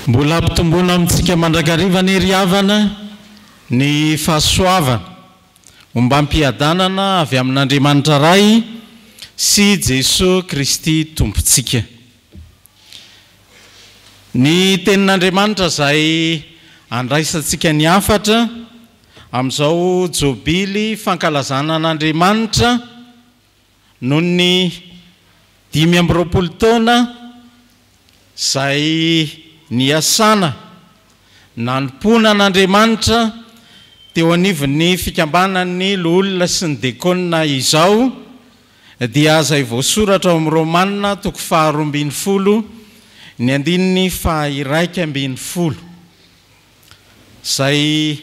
Mbola ampitomboana amintsika mandrakariva ny riavana ny fahasoavana omba ampiadanana avy amin'Andriamanitra ray sy Jesosy Kristy tompontsika. Ny tenin'Andriamanitra izay andraisantsika ny afatra amin'izao jobily fankalazana an'Andriamanitra noho ny 520 taona izay niasana nanompoana an'Andriamanitra teo anivon'ny fikambanan'ny olona sy ny dekona izao dia izay voasoratra ao amin'ny Romanina 12 ny andininy 1:20 izay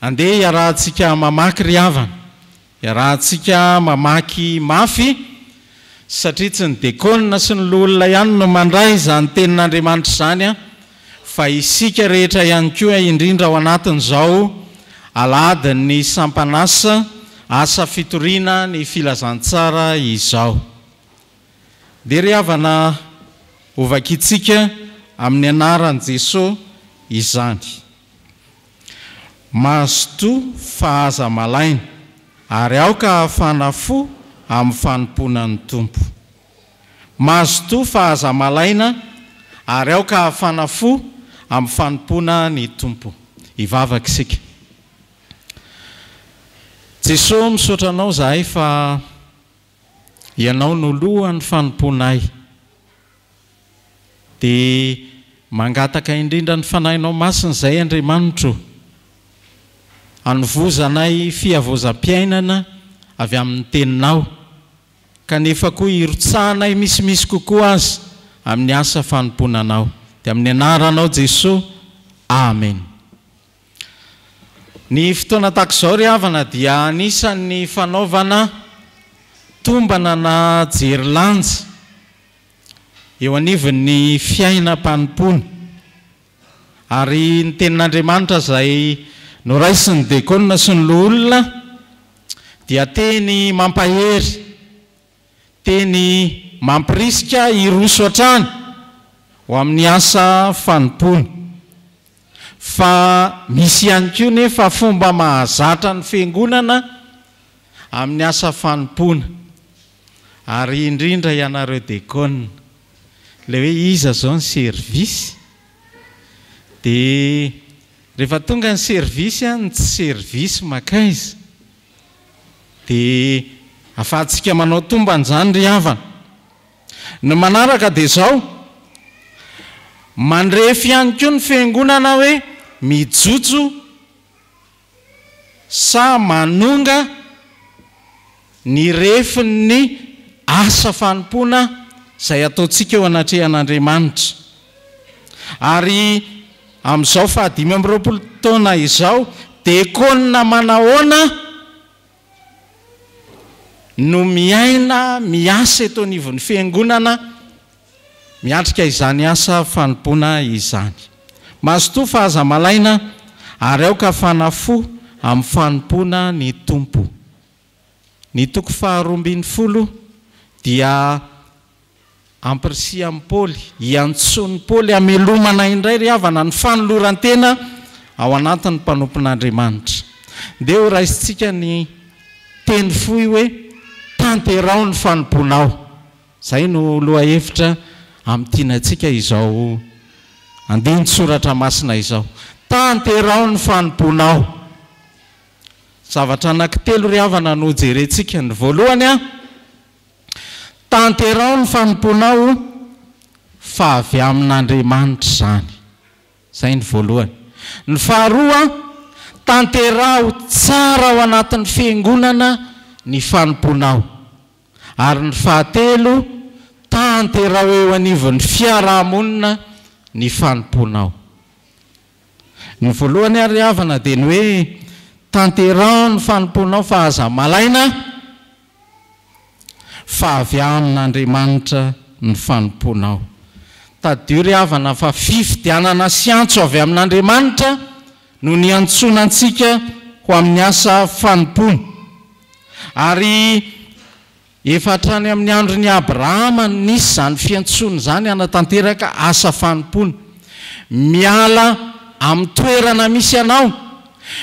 andeha iarahantsika mamaky riavana, iarahantsika mamaky mafy satria tsy ny dekona sy ny olona ihany no mandray izany tenin'Andriamanitra izany fa isika rehetra ihany koa indrindra ao anatin'izao aladin'ny sampanasa asa fitoriana ny filazantsara izao. Dia riavana ovakitsika amin'ny anaran'i Jesosy izany. Mazotoa fa aza malaina ary aoka hafana fo amin'ny fanompoana ny tompo. Mazotoa fa aza malaina ary aoka hafana fo amin'ny fanompoana ny tompo. Hivavaka isika. Jesosy misaotra anao zahay fa ianao no lohan'ny fanompoanay. Dia mangataka indrindra ny fanahinao masina izay Andriamanitra, anovozanay fiavozam-piainana avy amin'ny teninao, kanefa koa irotsahanay misimisy kokoa azy amin'ny asa fanompoananao. Dia amin'ny anaranao Jesosy, amen. Ny fotoana tahak'izao riavana dia anisan'ny fanaovana tombana na jerilanja eo anivon'ny fiainam-panompoana, ary ny tenin'Andriamanitra izay noraisin'ny dekona sy ny olona dia teny mampahery, teny mampirisika iroso hatrany ho amin'ny asa fanompoana. Fa misy ihany koa nefa fomba mahazatra ny fiangonana amin'ny asa fanompoana, ary indrindra ianareo dekona, ilay hoe iza zao ny servisy, dia rehefa tonga ny servisy ny tsy servisy makaiza dia afahantsika manao tomban'izany riavana. Ny manaraka dia zao, mandrefy ihany koa ny fiangonana hoe mijojo sa manonga ny refin'ny asa fanompoana izay ataontsika eo anatrehan'Andriamanitra. Ary amin'izao 520 taona izao, dekona manahoana no miaina miasa eto anivon'ny fiangonana miatrika izany asa fanompoana izany. Mazotoa fa aza malaina ary aoka hafana fo amin'ny fanompoana ny tompo. Ny toko 2:20 dia ampirisia Paoly, iantsony Paoly amelomana indray riavana ny fanoloran-tena ao anatin'ny mpanompon'Andriamanitra. Dia ho raisintsika ny teny fohy hoe tanterao ny fanomponao. Izay no loha hevitra amin'ny tianantsika izao andiny soratra masina izao. Tanterao ny fanomponao. Zavatra anankitelo riavana no jerentsika. Ny voalohany tanterao ny fanomponao fa avy amin'Andriamanitra izany. Izay ny voalohany. Ny faharoa, tanterao tsara ao anatin'ny fiangonana ny fanomponao. Ary ny fahatelo, tanterao eo anivon'ny fiarahamonina ny fanomponao. Ny voalohany ary riavana dia ny hoe tanterao ny fanomponao fa aza malaina fa avy amin'Andriamanitra ny fanomponao. Tadio riavana fa fifidianana sy antso avy amin'Andriamanitra no niantsonantsika ho amin'ny asa fanompoana. Ary efa hatrany amin'ny andron'ny Abrahama nisy izany fiantsony izany anatanteraka asa fanompoana. miala amin'ny toerana misy anao,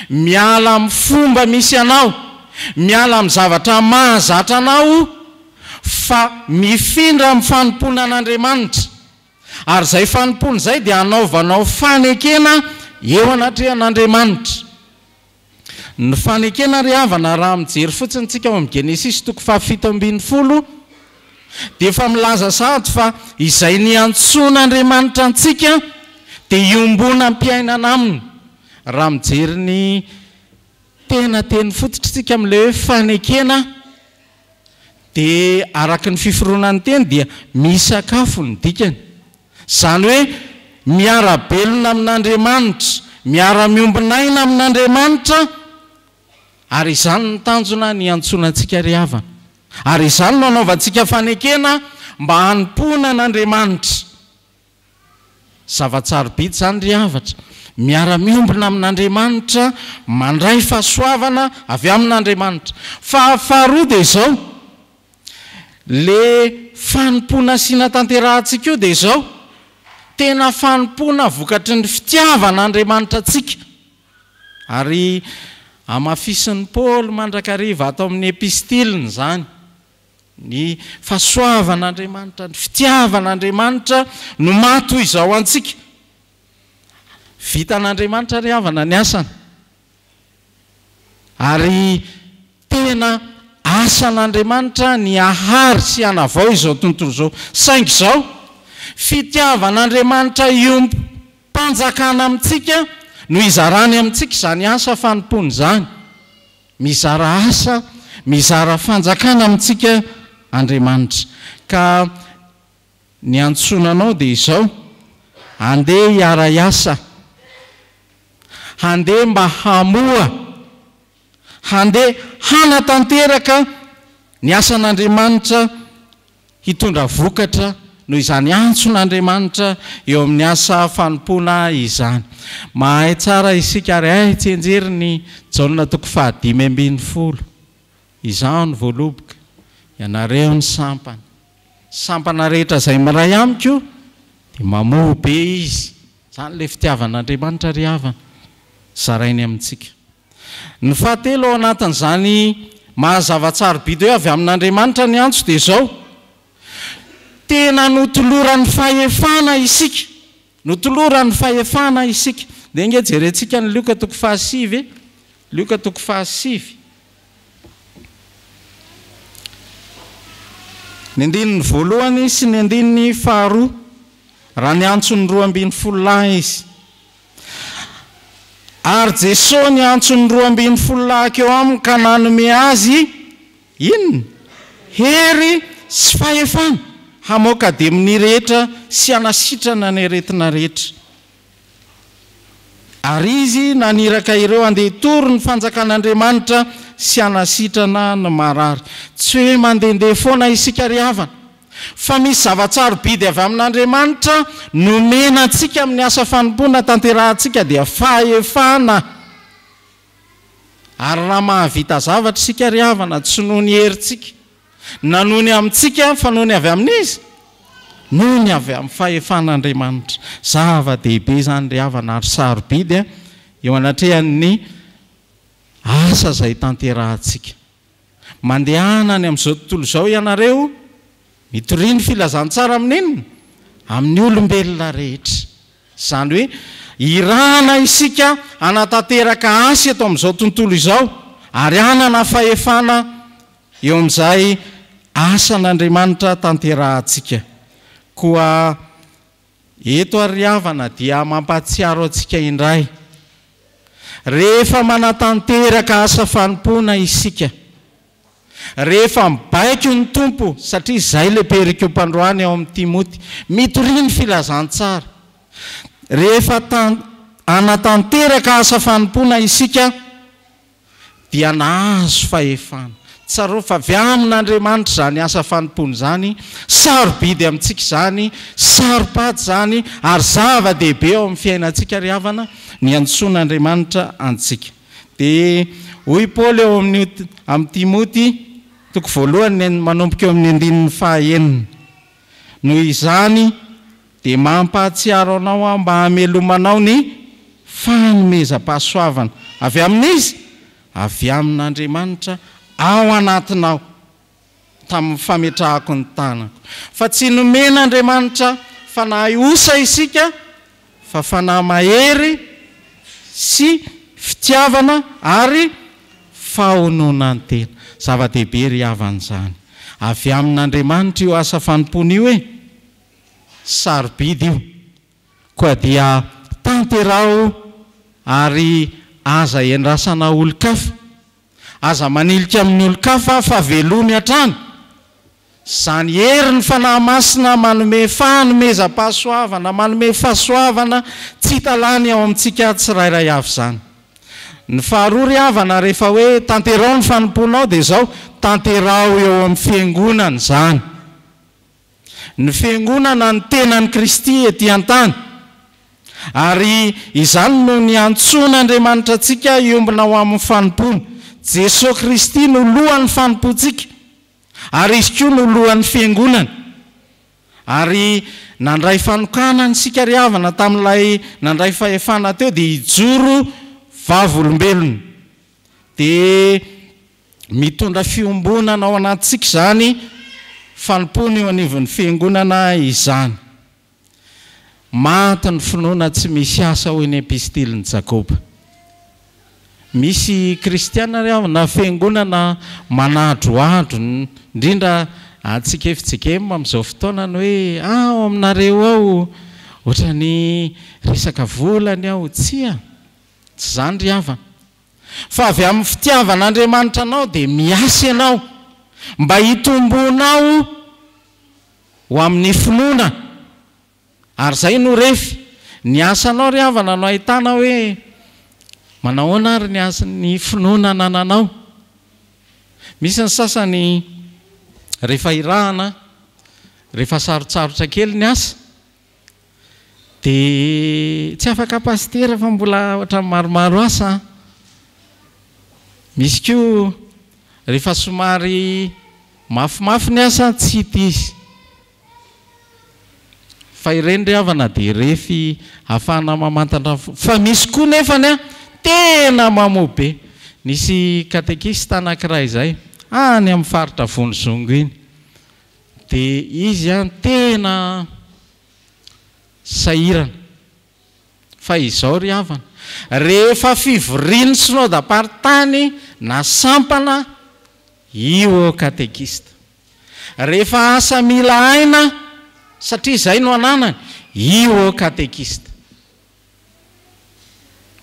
miala amin'ny fomba misy anao, miala amin'ny zavatra mahazatra anao, fa mifindra amin'ny fanompona an'Andriamanitra. Ary izay fanompona izay dia anaovanao fanekena eo anatrehan'Andriamanitra. Ny fanekena ry havana raha mijery fotsiny tsika ao amin'ny Genesis 7:20 dia efa milaza sahady fa izay niantsoan'Andriamanitra antsika dia iombona am-piainana aminy. Raha mijery ny teny fototritsika amin'ilay hoe fanekena dia araka ny fiforonan'ny teny dia misakafo ny dikany. Izany hoe miara-belona amin'Andriamanitra, miara-miombinaina amin'Andriamanitra, ary izany ny tanjona ny antsonantsika ry havana. Ary izany no anaovantsika fanekena mba hanompoana an'Andriamanitra. Zava-tsarobidy izany ry havatra, miara-miombina amin'Andriamanitra, mandray fahasoavana avy amin'Andriamanitra. Faharoa dia izao, le fanompoana asiana tanterahantsika io dia izao, tena fanompoana vokatry ny fitiavan'Andriamanitra antsika. Ary amafisin'ny Paoly mandrakariva ato amin'ny epistiliny izany, ny fahasoavan'Andriamanitra, ny fitiavan'Andriamanitra no mato izao antsika. Vitan'Andriamanitra ry havana ny asany, ary tena asan'Andriamanitra ny ahary sy hanavao izao tontolo izao. Saingy izao, fitiavan'Andriamanitra io mpanjakana amintsika no izarany amintsika izany asa fanompony izany. Mizara asa, mizara fanjakana amintsika Andriamanitra. Ka ny antsonanao dia izao, handeha hiara iasa, handeha mba hamoa, handeha hanatanteraka ny asan'Andriamanitra hitondra vokatra noho izany antson'Andriamanitra eo amin'ny asa fanompona izany. Mahay tsara isika ary tsenjery ny Jaona 5:10. Izao ny voaloboka, ianareo ny sampana. Sampana rehetra izay miray amiko dia mamoha be izy. Izany le fitiavan'Andriamanitra ry havana, zarainy amintsika. Ny fahatelo ao anatin'izany mahazava-tsarobidy hoe avy amin'Andriamanitra ny antso dia izao, tena notoloran'ny fahefana isika, notoloran'ny fahefana isika. Dia inge jerentsika ny Luka 5:7, Luka 5:7. Ny andininy voalohany sy ny andininy faharoa, raha ny antsony 12 izy. Ary Jesosy ny antsony 12 eo aminy ka nanome azy inona? Hery sy fahefana hamoaka demon'ny rehetra sy hanasitrana ny aretina rehetra. Ary izy naniraka ireo handeha tory ny fanjakan'Andriamanitra sy hanasitrana ny marary. Tsy hoe mandehandeha foana isika ry havana, fa misy zava-tsarobidy avy amin'Andriamanitra nomena antsika amin'ny asa fanompona tanterahantsika dia fahefana. Ary raha mahavita zavatra isika ry havana, tsy noho ny herintsika na noho ny amintsika, fa noho ny avy amin'izy, noho ny avy amin'ny fahefan'Andriamanitra. Zava-dehibe izany ry havana ary sarobidy eo anatrehan'ny asa izay tanterahantsika. Mandehanany amin'izao tontolo izao ianareo, mitoriany filazantsara amin'inona? Amin'ny olombelona rehetra. Izany hoe irana isika hanatanteraka asa eto amin'izao tontolo izao, ary hanana fahefana eo amin'izay asan'Andriamanitra tanterahantsika. Koa eto ary havana dia mampatsiaro antsika indray, rehefa manatanteraka asa fanompona isika, rehefa mibaiko ny tompo, satria izay le perikopandroany ao amin'ny Timoty, mitoriany filazantsara. Rehefa anatanteraka asa fanompona isika dia nahazo fahefana. Tsaro fa avy amin'Andriamanitra izany asa fanompona izany, sarobidy amintsika izany, saropady izany, ary zava-dehibe ao amin'ny fiainantsika ry havana ny antsoan'Andriamanitra antsika. Dia hoy Paoly eo amin'ny Timoty 2 manomboka eo amin'ny 9. Noho izany dia mampahatsiaro anao mba hamelomanao ny fanomezam-pahasoavana avy amin'izy, avy amin'Andriamanitra ao anatinao tamin'ny fametrahako ny tanako. Fa tsy nomen'Andriamanitra fanahy osa isika, fa fanahy mahery sy fitiavana ary fahononana tena. Zava-dehibe ry havan'izany. Avy amin'Andriamanitra io asa fanompony io sarobidy io, koa dia tanterao ary aza endrasana olo-kafa, aza manilika amin'ny olo-kafa fa velomy hatrany. Zany hery ny fanahy masina manome fanomezam-pahasoavana, manome fahasoavana tsy hitalany ao amintsika tsirairay avy zany. Ny faharoa ry havana rehefa hoe tanterao ny fanomponao dia zao, tanterao eo amin'ny fiangonana zany. Ny fiangonana ny tenan'i Kristy ety an-tany, ary izany no ny antson'Andriamanitra antsika iombona ho amin'ny fanompony. Jesosy Kristy no lohan'ny fanompontsika, ary izy koa no lohan'ny fiangonana. Ary nandray fanokana ny sika ry havana tamin'ilay nandray fahefana teo dia hijoro vavolombelona, dia mitondra fiombonana ao anatintsika zany fanompony eo anivon'ny fiangonana izany. Maty ny finoana tsy misy asa hoy ny epistiliny Jakoba. Misy kristiana ry havana fiangonana manadroadro, indrindra antsika efijekema amin'izao fotoana ny hoe ao aminareo ao ohatrany resaka volany aho tsia. Tsy zany ry havana, fa avy amin'ny fitiavan'Andriamanitra anao dia miasa ianao mba hitombonao ho amin'ny finoana. Ary zay no refy ny asanao ry havana no ahitana hoe manahoana ary ny asan'ny finoana nananao. Misy ny sasany rehefa irahana, rehefa sarotsarotra kely ny asa dia tsy afaka pastera fa mbola ohatran'ny maromaro asa. Misy koa rehefa somary mafimafy ny asa tsy hita izy, fa ireny ry havana dia refy ahafahana mamantatra. Fa misy koa nefany tena mamobe. Nisy katekista anankiray izay any amin'ny faritra Vonizongo iny, dia izy tena sahirana. Fa izao ry havana, rehefa fivoriany synodam-paritany na sampana io katekista, rehefa asa mila aina satria izay no ananany io katekista,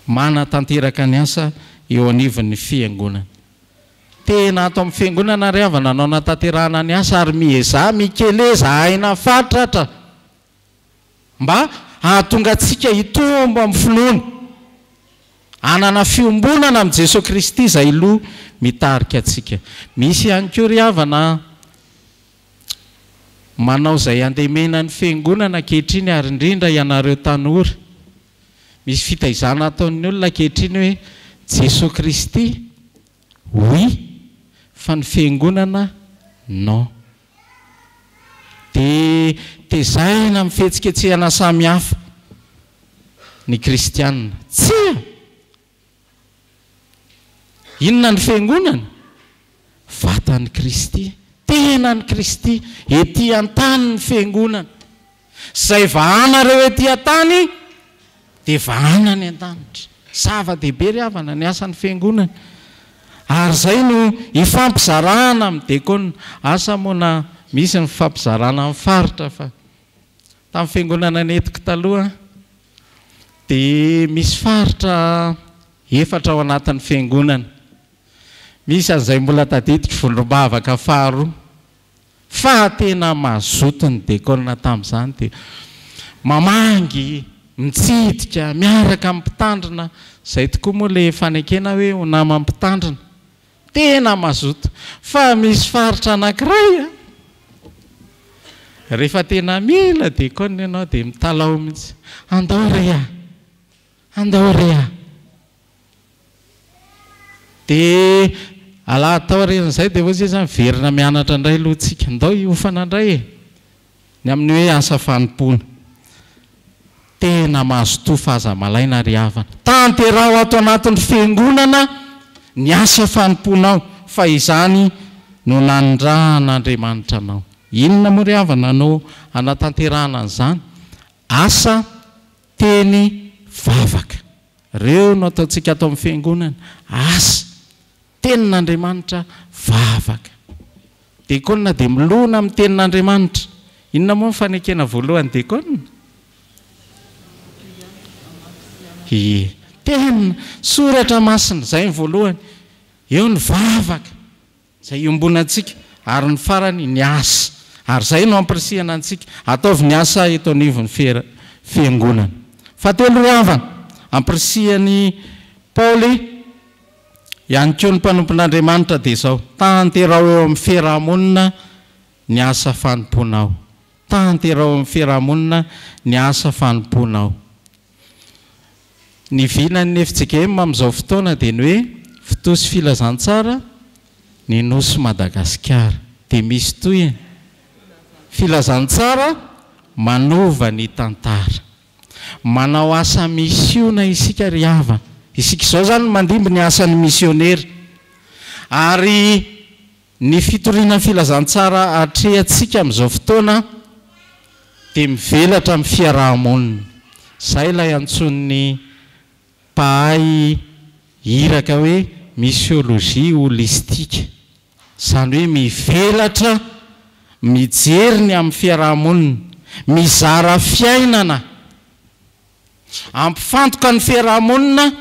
manatanteraka ny asa eo anivon'ny fiangonana. Tena ato amin'ny fiangonana ry havana nanao natanterahana ny asa ary mieza mikeleza aina fatratra mba ahatonga antsika hitombo amin'ny finoana, anana fiombonana amin'ny Jesosy Kristy izay loha mitarika antsika. Misy ihany koa ry havana manao izay andemenan'ny fiangonana ankehitriny, ary indrindra ianareo tanora, misy fitaizana ataon'ny olona ankehitriny hoe Jesosy Kristy oui, fa ny fiangonana non. Dia tezaina amin'ny fihetsiketsehana samihafa ny kristianina. Tsia, inona ny fiangonana? Vatan'ny Kristy, tenan'ny Kristy ety an-tany ny fiangonana. Zay vahanareo ety an-tany dia vahana ny an-danitra. Zava-dehibe ry havana ny asan'ny fiangonana. Ary zay no ifampizarana amin'ny dekona. Asa moa na misy ny fampizarana amin'ny faritra, fa tamin'ny fiangonana netiko taloha dia misy faritra efatra ao anatin'ny fiangonana. Misy an'izay mbola tadidiko volombavaka faharoa, fa tena mazoto ny dekona tamin'izany, dia mamangy, mitsidika, miaraka amin'ny mpitandrina. Zay tokoa moa le fanekena hoe ho nama mpitandrina, tena mazoto. Fa misy faritra anankiray rehefa tena mila dekona ianao dia mitalao mihitsy, andao rea, andao rea. Dia ala atao ren'izay dia ozy zany verina mianatra indray aloha tsika, andao hiofana indray ny amin'ny hoe asa fanompona. tena mahazo fahazamalaina ry havana. Tanterao ato anatin'ny fiangonana ny asa fanomponao fa izany no nandrahan'Andriamanitra anao. Inona moa ry havana anao anatanterahana an'izany? Asa teny vavaka. Reo no ataontsika ato amin'ny fiangonana, asa tenin'Andriamanitra vavaka. Diakona dia milona amin'ny tenin'Andriamanitra. Inona moa ny fanekena voalohany diakona? Tena soratra masina, izay ny voalohany. Eo ny vavaka izay iombonantsika, ary ny farany ny asa. Ary izay no ampirisihana antsika ataovy ny asa eto anivon'ny fiangonana. Fahatelo ry havana, ampirisihany Paoly ihany koa ny mpanompon'Andriamanitra dia izao: tanterao eo amin'ny fiarahamonina ny asa fanomponao. Tanterao amin'ny fiarahamonina ny asa fanomponao. Ny vinan'ny FJKM amin'izao fotoana dia ny hoe fitosy filazantsara ny nosy Madagasikara. Dia misy toy filazantsara manova ny tantara. Manao asa misiona isika ry havana. Isika izao zany mandimby ny asan'ny misionera. Ary ny fitoriana filazantsara atrehantsika amin'izao fotoana dia mivelatra amin'ny fiarahamonina. Izay ilay antson'ny mpahay hiraka hoe misiolojia holistika. Izany hoe mivelatra, mijery ny amin'ny fiarahamonina, mizara fiainana, ampifantoka ny fiarahamonina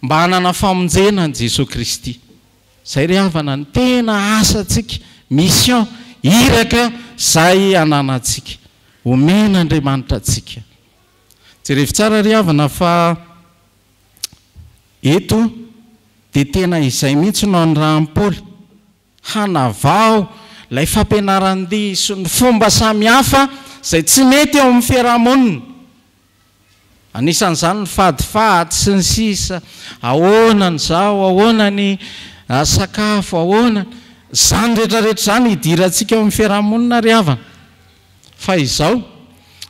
mba hanana famonjena an' Jesosy Kristy. Izay ry havana ny tena asantsika, mission hiraka izay hananantsika, omen'Andriamanitra antsika. Jerevy tsara ry havana fa eto dia tena izay mihitsy no an'Rahan'i Paoly, hanavao ilay fampianaran-diso ny fomba samihafa izay tsy mety eo amin'ny fiarahamonina. Anisan'izany ny fadifaty sy ny sisa, ahoana ny zao, ahoana ny sakafo, ahoana izany rehetrarehetra izany hidirantsika eo amin'ny fiarahamonina ry havana. Fa izao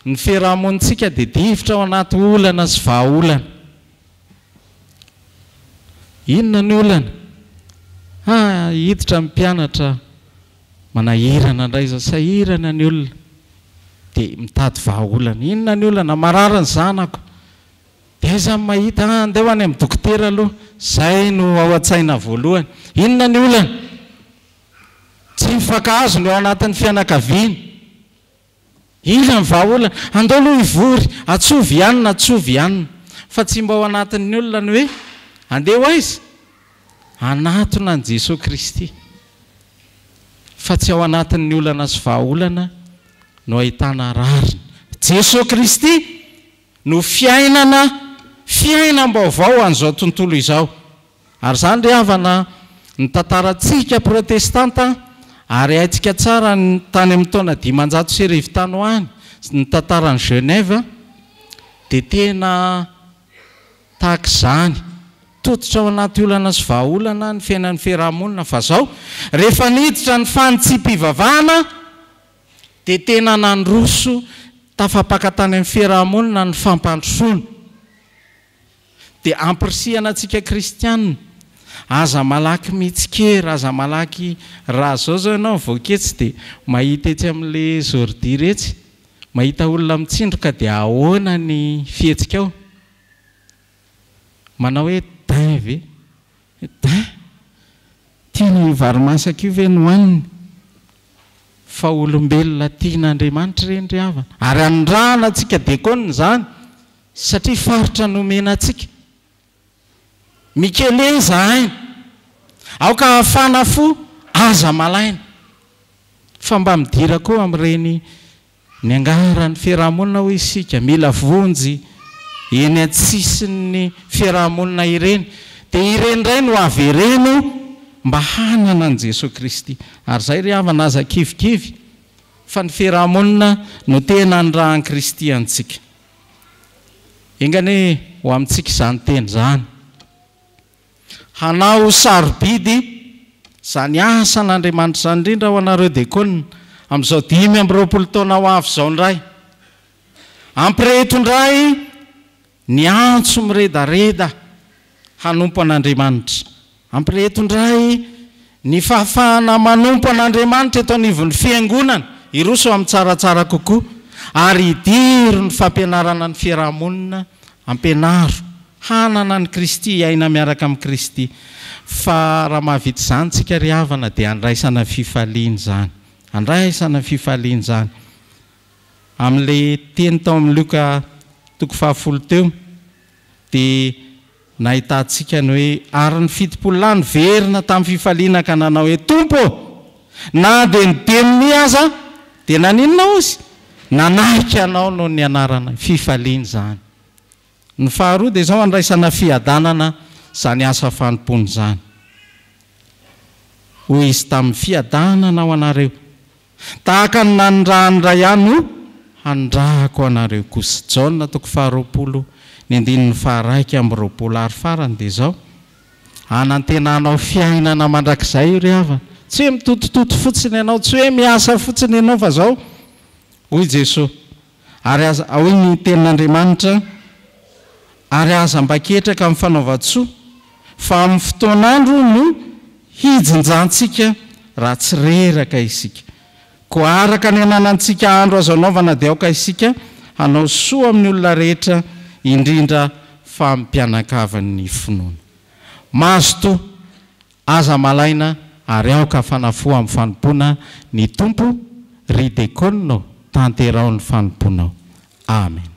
ny fiarahamonintsika dia difotra ao anaty olana sy vahaolana. Inona ny olana? Hiditra ny mpianatra manahirana indray izao, sahirana ny olona dia mitady vahaolana. Inona ny olana? Marara ny zanako. Dia iza mahita andeha ho any amin'ny dokotera aloha. Izay no ao an-tsaina voalohany. Inona ny olana? Tsy mifankahazo ny ao anatin'ny fianakaviana. Inona ny vahaolana? Andao aloha ivory, atsovy ihany, atsovy ihany. Fa tsy mba ao anatin'ny olona ny hoe andeha ho aiza? Anatona an' Jesosy Kristy. Fa tsy ao anatin'ny olana sy vahaolana no ahitana rariny. Jesosy Kristy no fiainam-baovao an'izao tontolo izao. Ary izany ry havana ny tantarantsika protestanta, ary haintsika tsara ny tany amin'ny taona 500 tany ho any, ny tantaran'i Genève, dia tena tahaka izany. Tototra ao anaty olana sy vahaolana ny fiainan'ny fiarahamonina. Fa zao rehefa niditra ny fanitsim-pivavahana dia tena nandroso tafapakatany amin'ny fiarahamonina ny fampandrosoana. Dia ampirisihana antsika kristianina, aza malaky mitsikera, aza malaky raha zao ianao voaketsy dia mahita etsy amin'ilay zordi retsy, mahita olona mitsindroka dia ahoana ny fihetsika ao? Manao hoe dain ve? Dain? Tiana io varimasaka io ve no hoaniny? Fa olombelona tian'Andriamanitra ireny ry havana. Ary andrana antsika diakonina izany, satria faritra nomena antsika. Mikeleza aina, aoka hafana fo, aza malaina. Fa mba midira koa amin'ireny ny angaran'ny fiarahamonina ho isika, mila vonjy eny an-tsisin'ny fiarahamonina ireny. Dia ireny indray no avy ireno mba hanana an' Jesosy Kristy. Ary izay ry havana aza kivikivy fa ny fiarahamonina no tena ny rahan'i Kristy antsika. Engany ho amintsika izany teny izany. Hanao sarobidy izany asan'Andriamanitra izany indrindra ho anareo diakonina amin'izao 5 amby 20 taona ho avy izao indray. ampirehetondray ny antso miredareda hanompo an'Andriamanitra. Ampirehetondray ny fahafahana manompo an'Andriamanitra eto anivon'ny fiangonana iroso amin'ny tsaratsara kokoa, ary idiro ny fampianarana ny fiarahamonina, ampianaro hanana ny Kristy, aina miaraka amin'ny Kristy. Fa raha mahavita izany tsika ry havana dia andraisana fifaliana zany, andraisana fifaliana zany. Amin'ilay teny tao amin'ny Luka 10 teo dia nahitantsika ny hoe ary ny fitopolona verina tamin'ny fifaliana ka nanao hoe Tompo, na dia ny teminy aza dia naninona ozy, nanahika anao noho ny anarana. Fifaliana zany. Ny faharoa dia izao andraisana fiadanana zany asa fanompony zany. Hoy izy tamin'ny fiadanana ho anareo, tahaka ny nanondrahany ray ihany ho hanondrahako anareo kosa. Jaona 2:20 ary farany dia izao hanantenanao fiainana mandrakizay io ry havana. Tsy hoe mitotototo fotsiny ianao, tsy hoe miasa fotsiny ianao, fa zao hoy Jesosy, ary aza hoy ny tenin'Andriamanitra, ary aza mba ketraka amin'ny fanaova-tsoa fa amin'ny fotoan'andro no hijinjantsika raha tsy reraka isika. Ko araka ny ananantsika andro azo anaovana dia aoka isika hanao soa amin'ny olona rehetra, indrindra fa amin'ny mpianakavan'ny finoana. Mazoto aza malaina ary aoka fanafo amin'ny fanompoana ny Tompo ry diakononao tanterao ny fanomponao. Amen.